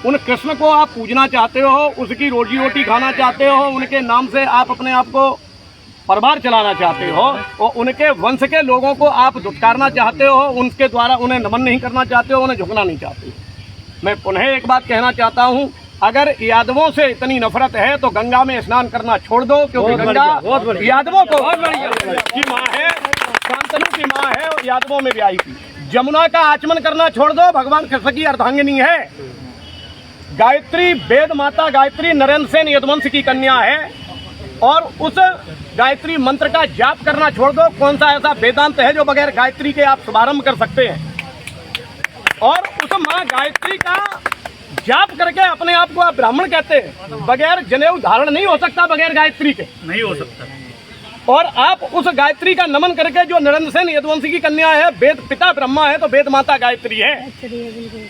उन कृष्ण को आप पूजना चाहते हो, उसकी रोजी रोटी खाना चाहते हो, उनके नाम से आप अपने आप को परिवार चलाना चाहते हो और उनके वंश के लोगों को आप दुत्कारना चाहते हो, उनके द्वारा उन्हें नमन नहीं करना चाहते हो, उन्हें झुकना नहीं चाहते हो। मैं पुनः एक बात कहना चाहता हूँ, अगर यादवों से इतनी नफरत है तो गंगा में स्नान करना छोड़ दो, क्योंकि गंगा यादवों को की माँ है, शांतनु की माँ है और यादवों में ब्याही थी। जमुना का आचमन करना छोड़ दो, भगवान कृष्ण की अर्धांगिनी है। गायत्री, वेद माता गायत्री नरेंद्र सेन यदुवंश की कन्या है और उस गायत्री मंत्र का जाप करना छोड़ दो। कौन सा ऐसा वेदांत है जो बगैर गायत्री के आप शुभारंभ कर सकते हैं? और उस माँ गायत्री का जाप करके अपने आप को आप ब्राह्मण कहते हैं। बगैर जनेऊ धारण नहीं हो सकता, बगैर गायत्री के नहीं हो सकता। और आप उस गायत्री का नमन करके, जो नरेंद्र सेन यदुवंशी की कन्या है, वेद पिता ब्रह्मा है तो वेद माता गायत्री है,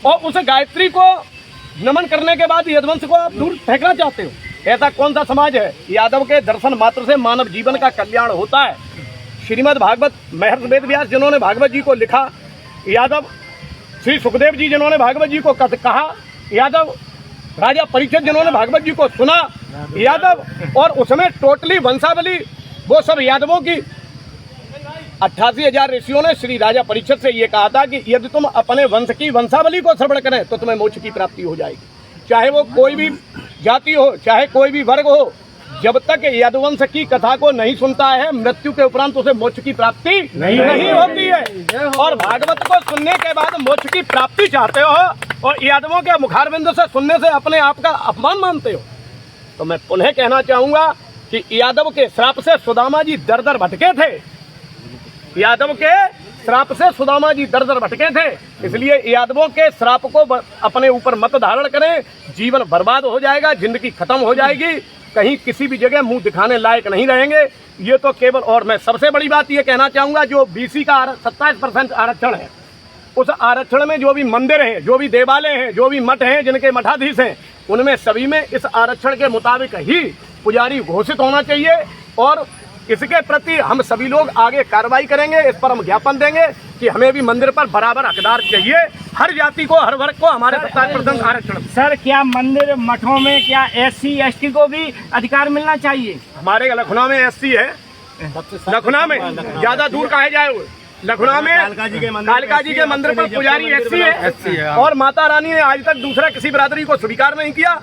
और उस गायत्री को नमन करने के बाद यदुवंश को आप दूर फेंकना चाहते हो। ऐसा कौन सा समाज है? यादव के दर्शन मात्र से मानव जीवन का कल्याण होता है। श्रीमद् भागवत महर्षि वेद व्यास जिन्होंने भागवत जी को लिखा, यादव श्री सुखदेव जी जिन्होंने भागवत जी को कहा, यादव राजा परीक्षित जिन्होंने भागवत जी को सुना, यादव, और उसमें टोटली वंशावली वो सब यादवों की 88,000 ऋषियों ने श्री राजा परीक्षित से ये कहा था कि यदि तुम अपने वंश की वंशावली को श्रवण करें तो तुम्हें मोक्ष की प्राप्ति हो जाएगी। चाहे वो कोई भी जाति हो, चाहे कोई भी वर्ग हो, जब तक यदुवंश की कथा को नहीं सुनता है, मृत्यु के उपरांत उसे मोक्ष की प्राप्ति नहीं होती है। और भागवत को सुनने के बाद मोक्ष की प्राप्ति चाहते हो और यादवों के मुखारबिंद से सुनने से अपने आप का अपमान मानते हो। तो मैं पुनः कहना चाहूंगा कि यादव के श्राप से सुदामा जी दर दर भटके थे। यादव के श्राप से सुदामा जी दर दर भटके थे। इसलिए यादवों के श्राप को अपने ऊपर मत धारण करें, जीवन बर्बाद हो जाएगा, जिंदगी खत्म हो जाएगी, कहीं किसी भी जगह मुंह दिखाने लायक नहीं रहेंगे। ये तो केवल, और मैं सबसे बड़ी बात ये कहना चाहूंगा, जो बीसी का 27% आरक्षण है, उस आरक्षण में जो भी मंदिर हैं, जो भी देवालय हैं, जो भी मठ हैं, जिनके मठाधीश हैं, उनमें सभी में इस आरक्षण के मुताबिक ही पुजारी घोषित होना चाहिए। और इसके प्रति हम सभी लोग आगे कार्रवाई करेंगे। इस पर हम ज्ञापन देंगे कि हमें भी मंदिर पर बराबर हकदार चाहिए। हर जाति को, हर वर्ग को हमारे 27% आरक्षण। सर, क्या मंदिर मठों में क्या SC ST को भी अधिकार मिलना चाहिए? हमारे लखनऊ में SC है, लखनऊ में ज्यादा दूर कहा जाए, लखनऊ में कालिका जी के मंदिर पर पुजारी SC है और माता रानी ने आज तक दूसरा किसी बिरादरी को स्वीकार नहीं किया।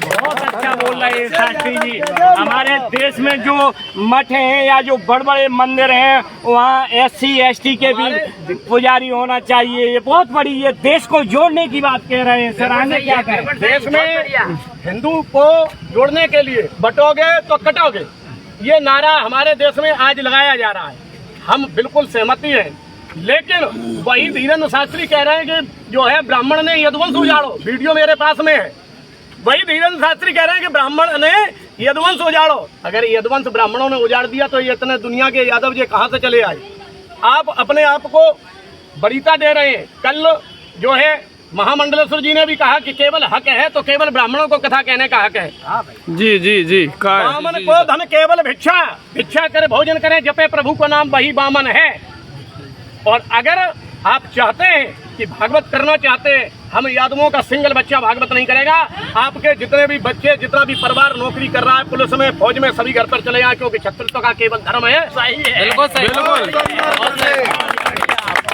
बहुत अच्छा बोल रहे हैं शास्त्री जी। हमारे देश में जो मठ हैं या जो बड़े बड़े मंदिर हैं, वहाँ SC ST के भी पुजारी होना चाहिए। ये बहुत बड़ी, ये देश को जोड़ने की बात कह रहे हैं सर। आगे क्या कहें? देश में हिंदू को जोड़ने के लिए बटोगे तो कटोगे, ये नारा हमारे देश में आज लगाया जा रहा है। हम बिल्कुल सहमति हैं, लेकिन वही धीरेन्द्र शास्त्री कह रहे हैं कि जो है ब्राह्मण ने यदुवंश उजाड़ो। वीडियो मेरे पास में है। वही धीरेन्द्र शास्त्री कह रहे हैं कि ब्राह्मण ने यदुवंश उजाड़ो। अगर यदुवंश ब्राह्मणों ने उजाड़ दिया तो ये इतने दुनिया के यादव जी कहाँ से चले आए? आप अपने आप को बड़ीता दे रहे हैं। कल जो है महामंडलेश्वर जी ने भी कहा कि केवल हक है तो केवल ब्राह्मणों को कथा कहने का हक है। जी जी जी। बामन को धन केवल भिक्षा, भिक्षा करे भोजन करे, जपे प्रभु का नाम, वही बामन है। और अगर आप चाहते हैं कि भागवत करना चाहते हैं, हम यादवों का सिंगल बच्चा भागवत नहीं करेगा। आपके जितने भी बच्चे, जितना भी परिवार नौकरी कर रहा है, पुलिस में, फौज में, सभी घर पर चले जाए, क्योंकि क्षत्रित्व का केवल धर्म है। सही है, बिल्कुल सही।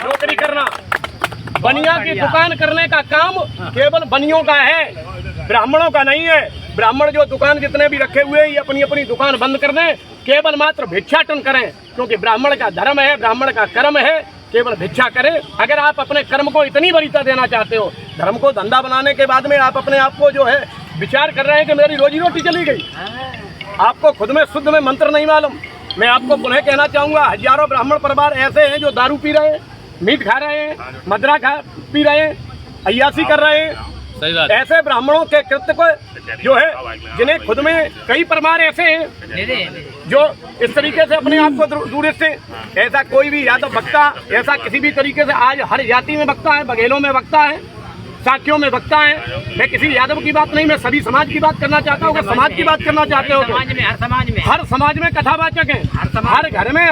नौकरी करना, बनिया की दुकान करने का काम केवल बनियों का है, ब्राह्मणों का नहीं है। ब्राह्मण जो दुकान जितने भी रखे हुए हैं, ये अपनी अपनी दुकान बंद कर दें, केवल मात्र भिक्षाटन करें, क्योंकि ब्राह्मण का धर्म है, ब्राह्मण का कर्म है, केवल भिक्षा करें। अगर आप अपने कर्म को इतनी वरीयता देना चाहते हो, धर्म को धंधा बनाने के बाद में आप अपने आप को जो है विचार कर रहे हैं कि मेरी रोजी रोटी चली गई, आपको खुद में शुद्ध में मंत्र नहीं मालूम। मैं आपको पुनः कहना चाहूंगा, हजारों ब्राह्मण परिवार ऐसे हैं जो दारू पी रहे हैं, मीट खा रहे हैं, मदरा पी रहे हैं, अय्यासी कर रहे हैं। ऐसे ब्राह्मणों के कृत्य को जो है, जिन्हें खुद में कई परिवार ऐसे हैं जो इस तरीके से अपने आप को दूर से, ऐसा कोई भी यादव वक्ता ऐसा किसी भी तरीके से आज हर जाति में वक्ता है, बघेलों में वक्ता है, साक्यों में वक्ता है। मैं किसी यादव की बात नहीं, मैं सभी समाज की बात करना चाहता हूँ। अगर समाज की बात करना चाहते हो, हर समाज में कथावाचक है, हर घर में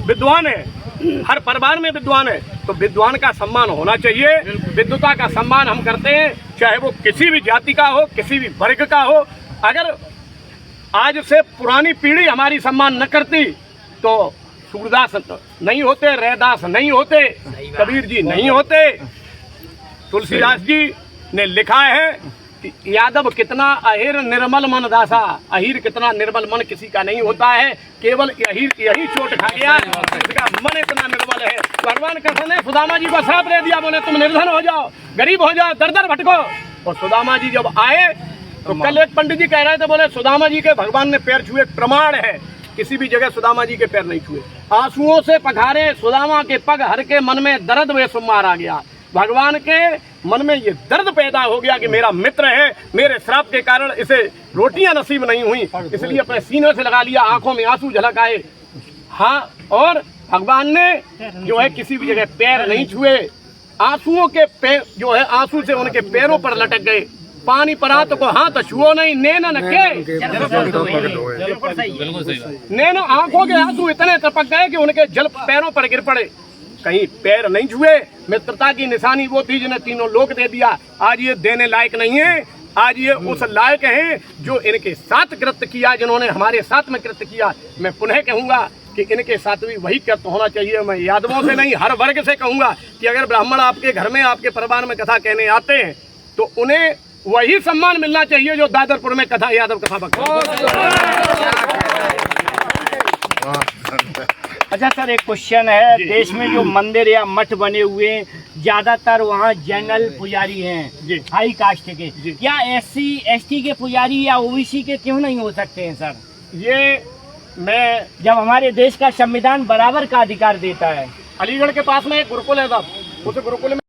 विद्वान है, हर परिवार में विद्वान है, तो विद्वान का सम्मान होना चाहिए। विद्वता का सम्मान हम करते हैं, चाहे वो किसी भी जाति का हो, किसी भी वर्ग का हो। अगर आज से पुरानी पीढ़ी हमारी सम्मान न करती तो सूरदास नहीं होते, रैदास नहीं होते, कबीर जी नहीं होते। तुलसीदास जी ने लिखा है कि यादव कितना अहिर निर्मल मन दासा, अहिर कितना निर्मल मन किसी का नहीं होता है, केवल यही चोट खा गया जिसका मन इतना निर्मल है। भगवान कृष्ण ने सुदामा जी को श्राप दे दिया, बोले तुम निर्धन हो जाओ, गरीब हो जाओ, दर दर भटको। और सुदामा जी जब आए तो कल एक पंडित जी कह रहे थे, बोले सुदामा जी के भगवान ने पैर छुए, प्रमाण है, किसी भी जगह सुदामा जी के पैर नहीं छुए। आंसुओं से पखारे सुदामा के पग, हर के मन में दर्द वे सुमार आ गया। भगवान के मन में ये दर्द पैदा हो गया कि मेरा मित्र है, मेरे श्राप के कारण इसे रोटियां नसीब नहीं हुई, इसलिए अपने सीने से लगा लिया, आंखों में आंसू झलक आए। हाँ, और भगवान ने जो है किसी भी जगह पैर नहीं छुए, आंसुओं के पैर जो है आंसू से उनके पैरों पर लटक गए। पानी परा तो को हाथ छुओ नहीं, नैन नके नैन, आंखों के आंसू इतने टपक गए कि उनके जल पैरों पर गिर पड़े। कहीं पैर नहीं छुए। मित्रता की निशानी वो थी जिन्हें तीनों लोक दे दिया, आज ये देने लायक नहीं है। आज ये उस लायक हैं जो इनके साथ कृत्य किया, जिन्होंने हमारे साथ में कृत्य किया। मैं पुनः कहूंगा कि इनके साथ भी वही कृत्य होना चाहिए। मैं यादवों से नहीं, हर वर्ग से कहूंगा कि अगर ब्राह्मण आपके घर में, आपके परिवार में कथा कहने आते हैं तो उन्हें वही सम्मान मिलना चाहिए जो दादरपुर में कथा यादव कथा अच्छा सर, एक क्वेश्चन है, देश में जो मंदिर या मठ बने हुए हैं ज्यादातर वहाँ जनरल पुजारी हैं, हाई कास्ट के, क्या SC ST के पुजारी या OBC के क्यों नहीं हो सकते हैं सर? ये मैं जब हमारे देश का संविधान बराबर का अधिकार देता है। अलीगढ़ के पास में एक गुरुकुल है साहब, उस गुरुकुल में